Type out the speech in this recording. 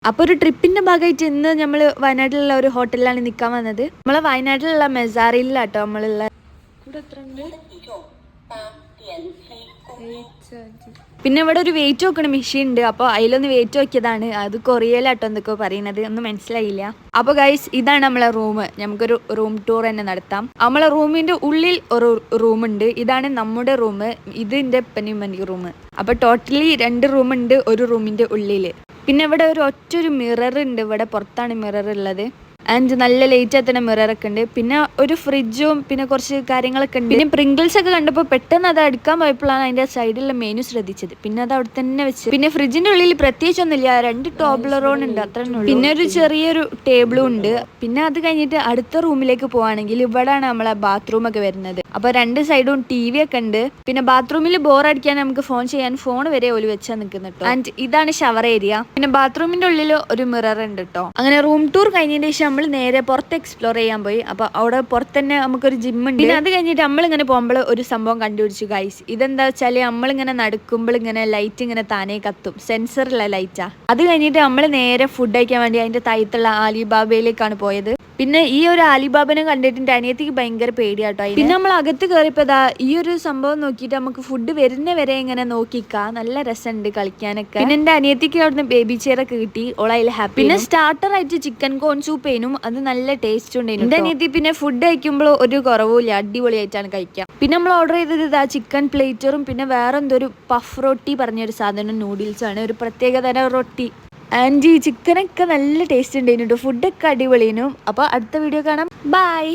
അപ്പോൾ ഒരു ട്രിപ്പിന്റെ ഭാഗമായിട്ട് ഇന്ന് നമ്മൾ വയനാട്ടിലുള്ള ഒരു ഹോട്ടലിലാണ് നിൽക്കാൻ വന്നത്. നമ്മളെ വയനാട്ടിലുള്ള മെസാറിയിലാട്ടോ നമ്മളുള്ള. പിന്നെ ഇവിടെ ഒരു വെയിറ്റ് നോക്കണ മെഷീൻ ഉണ്ട്. അപ്പോൾ അതിലൊന്ന് വെയിറ്റ് നോക്കിയതാണ്. അത് കൊറിയയിലാട്ടോ എന്തൊക്കെ പറയുന്നത്, ഒന്നും മനസ്സിലായില്ല. അപ്പോൾ ഗൈസ്, ഇതാണ് നമ്മളെ റൂം. നമുക്കൊരു റൂം ടൂർ തന്നെ നടത്താം. നമ്മളെ റൂമിന്റെ ഉള്ളിൽ ഒരു റൂമുണ്ട്. ഇതാണ് നമ്മുടെ റൂം. ഇത് എൻ്റെ പെനിമനി റൂം. അപ്പോൾ ടോട്ടലി 2 റൂമുണ്ട് ഒരു റൂമിന്റെ ഉള്ളിൽ. പിന്നെ ഇവിടെ ഒറ്റൊരു മിറർ ഉണ്ട്. ഇവിടെ പുറത്താണ് മിറർ ഉള്ളത്. ആൻഡ് നല്ല ലൈറ്റ് എത്തുന്ന മിററൊക്കെ ഉണ്ട്. പിന്നെ ഒരു ഫ്രിഡ്ജും പിന്നെ കുറച്ച് കാര്യങ്ങളൊക്കെ ഉണ്ട്. പിന്നെ പ്രിങ്കിൾസ് ഒക്കെ കണ്ടപ്പോൾ പെട്ടെന്ന് അത് എടുക്കാൻ പോയപ്പോഴാണ് അതിന്റെ സൈഡിലുള്ള മെനു ശ്രദ്ധിച്ചത്. പിന്നെ അത് അവിടെ തന്നെ വെച്ച്. പിന്നെ ഫ്രിഡ്ജിന്റെ ഉള്ളിൽ പ്രത്യേകിച്ചൊന്നുമില്ല, 2 ടോബ്ലറോൺ ഉണ്ട്, അത്ര. പിന്നെ ഒരു ചെറിയൊരു ടേബിളും ഉണ്ട്. പിന്നെ അത് കഴിഞ്ഞിട്ട് അടുത്ത റൂമിലേക്ക് പോവാണെങ്കിൽ ഇവിടെയാണ് നമ്മളെ ബാത്റൂം ഒക്കെ വരുന്നത്. അപ്പൊ 2 സൈഡും TV ഒക്കെ ഉണ്ട്. പിന്നെ ബാത്റൂമിൽ ബോറടിക്കാൻ നമുക്ക് ഫോൺ ചെയ്യാൻ ഫോൺ വരെ ഒരു വെച്ചാൽ നിൽക്കുന്നുട്ടോ. ആൻഡ് ഇതാണ് ഷവർ ഏരിയ. പിന്നെ ബാത്റൂമിന്റെ ഉള്ളിൽ ഒരു മിറർ ഉണ്ട് കേട്ടോ. അങ്ങനെ റൂം ടൂർ കഴിഞ്ഞതിന് ശേഷം നമ്മൾ നേരെ പുറത്ത് എക്സ്പ്ലോർ ചെയ്യാൻ പോയി. അപ്പോൾ അവിടെ പുറത്ത് തന്നെ നമുക്കൊരു ജിം ഉണ്ട്. പിന്നെ അത് കഴിഞ്ഞിട്ട് നമ്മളിങ്ങനെ പോകുമ്പോൾ ഒരു സംഭവം കണ്ടുപിടിച്ചു ഗൈസ്. ഇതെന്താ വെച്ചാൽ നമ്മളിങ്ങനെ നടക്കുമ്പോൾ ഇങ്ങനെ ലൈറ്റ് ഇങ്ങനെ താനേ കത്തും. സെൻസറുള്ള ലൈറ്റാ. അത് കഴിഞ്ഞിട്ട് നമ്മൾ നേരെ ഫുഡ് കഴിക്കാൻ വേണ്ടി അതിന്റെ താഴത്തുള്ള ആലിബാബയിലേക്കാണ് പോയത്. പിന്നെ ഈ ഒരു ആലിബാബനെ കണ്ടിട്ട് എൻ്റെ അനിയത്തിക്ക് ഭയങ്കര പേടിയാട്ടോ. പിന്നെ നമ്മൾ അകത്ത് കയറിയപ്പോതാ ഈ ഒരു സംഭവം നോക്കിയിട്ട് നമുക്ക് ഫുഡ് വരുന്ന വരെ ഇങ്ങനെ നോക്കിക്കാം. നല്ല രസമുണ്ട് കളിക്കാനൊക്കെ. പിന്നെ എൻ്റെ അനിയത്തിക്ക് അവിടുന്ന് ബേബി ചെയറൊക്കെ കിട്ടി. ഓളതിൽ ഹാപ്പി. പിന്നെ സ്റ്റാർട്ടർ ആയിട്ട് ചിക്കൻ കോൺ സൂപ്പേനും അത് നല്ല ടേസ്റ്റ് ഉണ്ടായിരുന്നു. എൻ്റെ അനിയത്തി പിന്നെ ഫുഡ് കഴിക്കുമ്പോൾ ഒരു കുറവുമില്ല, അടിപൊളിയായിട്ടാണ് കഴിക്കുക. പിന്നെ നമ്മൾ ഓർഡർ ചെയ്തത് ചിക്കൻ പ്ലേറ്ററും പിന്നെ വേറെ എന്തോ ഒരു പഫ് റൊട്ടി പറഞ്ഞൊരു സാധനം, നൂഡിൽസ് ആണ്, ഒരു പ്രത്യേക തരം റൊട്ടി. ആൻഡ് ഈ ചിക്കനൊക്കെ നല്ല ടേസ്റ്റ് ഉണ്ടായിരുന്നു. ഫുഡൊക്കെ അടിപൊളിയും. അപ്പോൾ അടുത്ത വീഡിയോ കാണാം. ബൈ.